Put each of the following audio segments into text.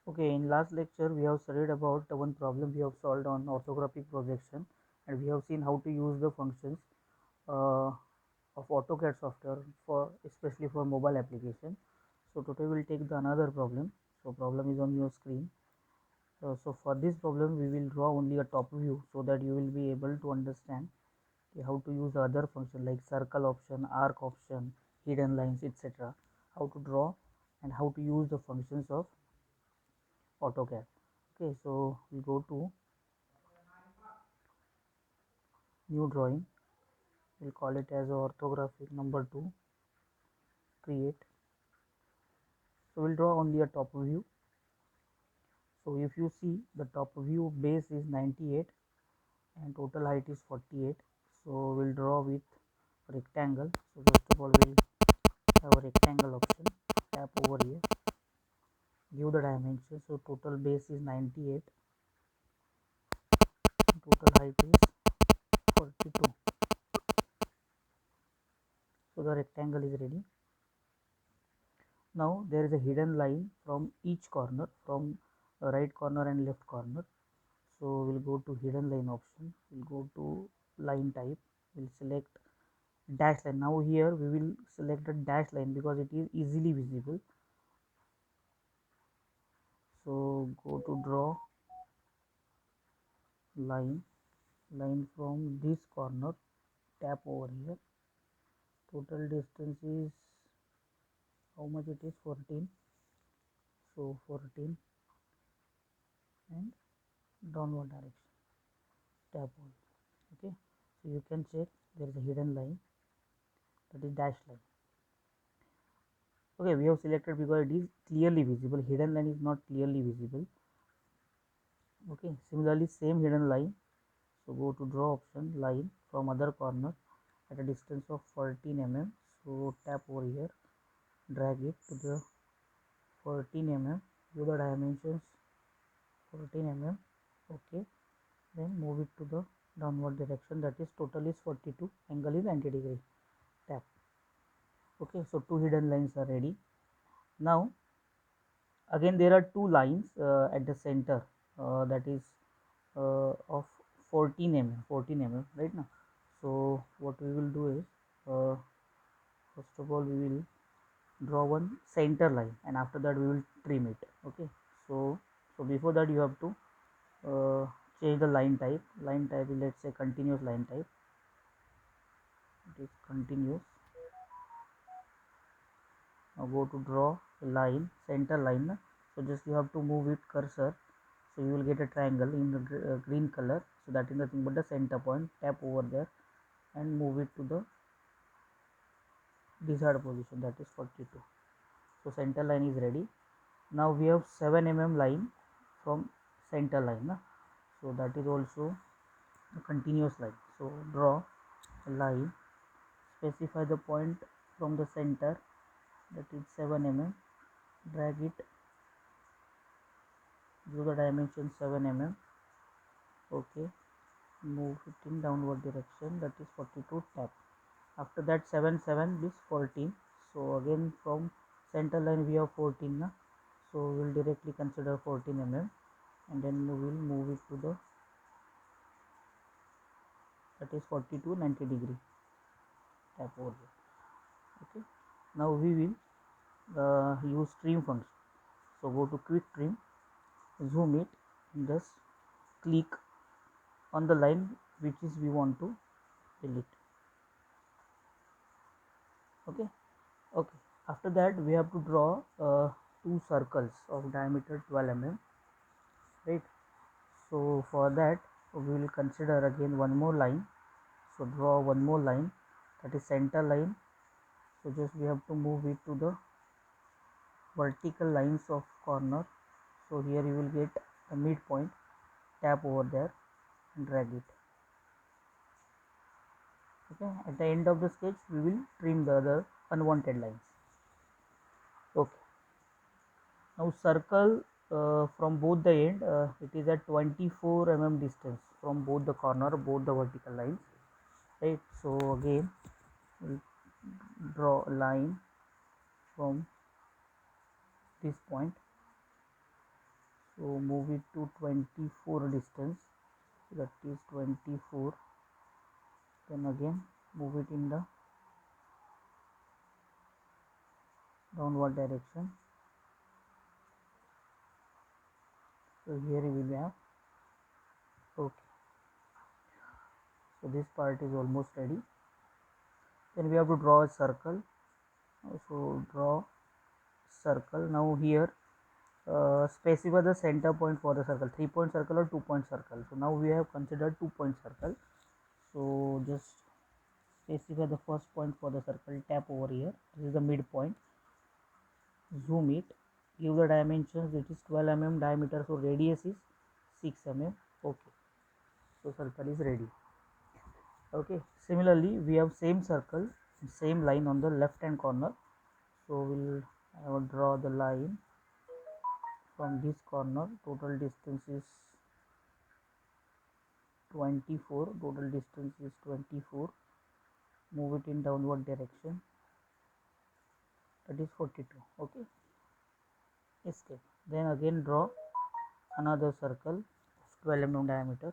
Okay, in last lecture we have studied about one problem we have solved on orthographic projection, and we have seen how to use the functions uh, of AutoCAD software for especially for mobile application. So today we'll take the another problem. So problem is on your screen. So for this problem we will draw only a top view so that you will be able to understand how to use other function like circle option, arc option, hidden lines, etc. How to draw and how to use the functions of AutoCAD. Okay, so we go to new drawing. We'll call it as orthographic number 2, create. So we'll draw only a top view. So if you see, the top view base is 98 and total height is 48. So we'll draw with rectangle. So first of all we'll have a rectangle option, tap over here, give the dimension. So total base is 98 and total height is 42. So the rectangle is ready. Now there is a hidden line from each corner, from right corner and left corner. So we'll go to hidden line option, we'll go to line type, we'll select dash line. Now here we will select a dash line because it is easily visible. So go to draw line, line from this corner, tap over here. Total distance is how much it is, 14. So 14 and downward direction, tap over. Okay, so you can check there is a hidden line, that is dash line. Okay, we have selected because it is clearly visible. Hidden line is not clearly visible. Okay, similarly same hidden line. So go to draw option, line from other corner at a distance of 14 mm. So tap over here, drag it to the 14 mm, give the dimensions 14 mm. Okay, then move it to the downward direction, that is total is 42, angle is 90 degree, tap. Okay, so two hidden lines are ready. Now again there are two lines at the center, that is of 14 mm right now. So what we will do is, first of all we will draw one center line and after that we will trim it. Okay, so before that you have to change the line type. Line type is, let's say, continuous line type. It is continuous. Now go to draw line, center line. So just you have to move it cursor, so you will get a triangle in the green color. So that is nothing but the center point. Tap over there and move it to the desired position, that is 42. So center line is ready. Now we have 7 mm line from center line, so that is also a continuous line. So draw a line, specify the point from the center, that is 7 mm, drag it, give the dimension 7 mm. Okay, move it in downward direction, that is 42, tap. After that 7 7 is 14. So again from center line we have 14, so we will directly consider 14 mm and then we will move it to the, that is 42 90 degree, tap over here. Okay, now we will use trim function. So go to quick trim, zoom it and just click on the line which is we want to delete. Okay, okay, after that we have to draw two circles of diameter 12 mm, right? So for that we will consider again one more line. So draw one more line, that is center line. So just we have to move it to the vertical lines of corner. So here you will get a midpoint, tap over there and drag it. Okay, at the end of the sketch we will trim the other unwanted lines. Okay, now circle from both the end, it is at 24 mm distance from both the corner, both the vertical lines, right? So again we'll draw a line from this point, So move it to 24 distance, that is 24. Then again move it in the downward direction. So here we will have, okay, so this part is almost ready. Then we have to draw a circle. So draw circle. Now here specify the center point for the circle, 3-point circle or 2-point circle. So now we have considered 2-point circle. So just specify the first point for the circle, tap over here, this is the midpoint, zoom it, give the dimensions, it is 12 mm diameter, so radius is 6 mm. Okay, so circle is ready. Okay, similarly we have same circle, same line on the left hand corner. So I will draw the line from this corner. Total distance is 24, total distance is 24. Move it in downward direction, that is 42. Okay, escape. Then again draw another circle of 12 mm diameter.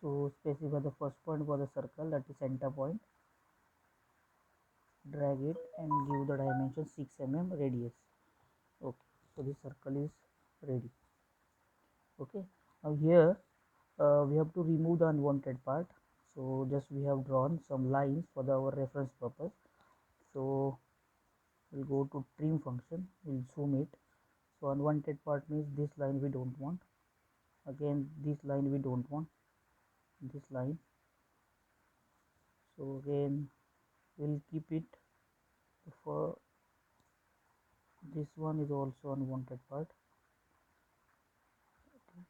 So specify the first point for the circle, that is center point, drag it and give the dimension 6 mm radius. Okay, so this circle is ready. Okay, now here we have to remove the unwanted part. So just we have drawn some lines for our reference purpose. So we'll go to trim function, we'll zoom it. So unwanted part means this line we don't want, again this line we don't want, this line. So again we'll keep it for this one is also unwanted part. Okay.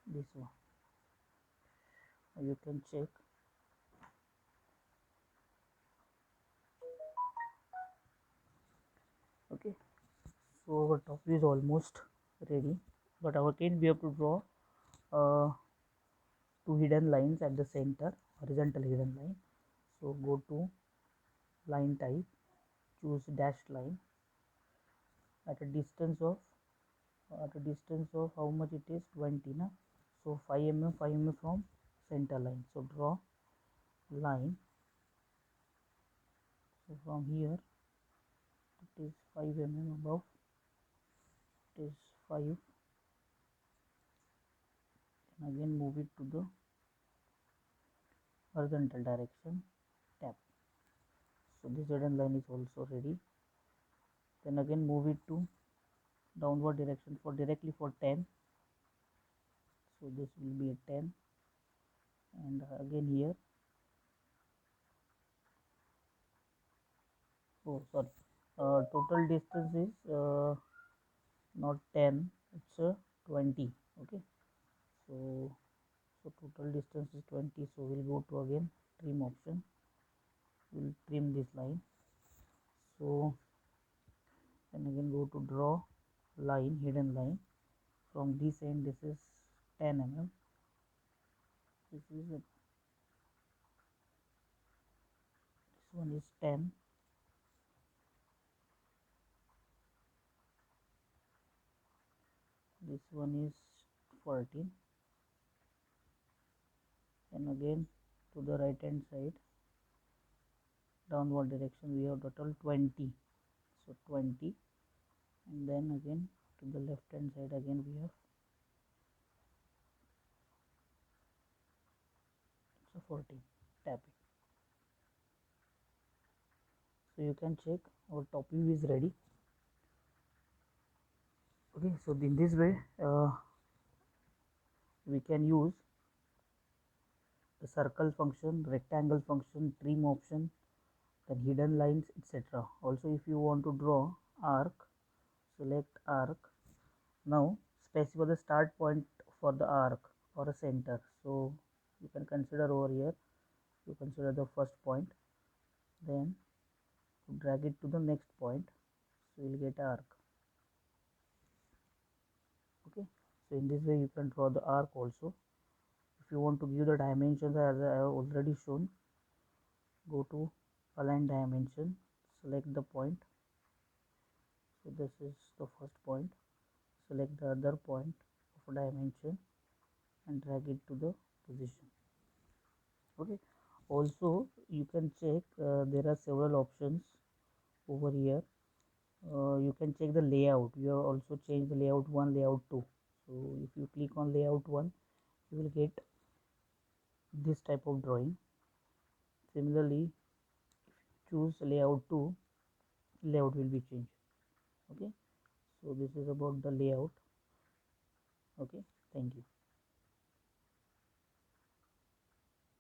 This one you can check. Okay, so our top view is almost ready, but again we have to draw uh, two hidden lines at the center, horizontal hidden line. So go to line type, choose dashed line at a distance of how much it is, 20 na. So 5 mm from center line. So draw line. So from here it is 5 mm above, it is 5, and again move it to the horizontal direction, tap. So this hidden line is also ready. Then again move it to downward direction for directly for 10. So this will be a 10, and again here, oh sorry, total distance is not 10, it's 20. Okay, so total distance is 20. So we'll go to again trim option, we'll trim this line. So then again go to draw line, hidden line. From this end this is 10 mm, this one is 10, this one is 14, and again to the right hand side downward direction we have total 20. So 20, and then again to the left hand side again we have, so 14, tap it. So you can check our top view is ready. Okay, so in this way we can use the circle function, rectangle function, trim option, then hidden lines, etc. Also if you want to draw arc, select arc. Now specify the start point for the arc or a center. So you can consider over here, you consider the first point, then drag it to the next point, so you will get arc. Okay, so in this way you can draw the arc also. If you want to give the dimensions as I have already shown, go to align dimension, select the point, So this is the first point. Select the other point of dimension and drag it to the position. Okay, also you can check, there are several options over here. You can check the layout. You have also changed the layout 1, layout 2. So if you click on layout 1, you will get this type of drawing. Similarly, choose layout 2, layout will be changed. Okay, so this is about the layout. Okay, thank you.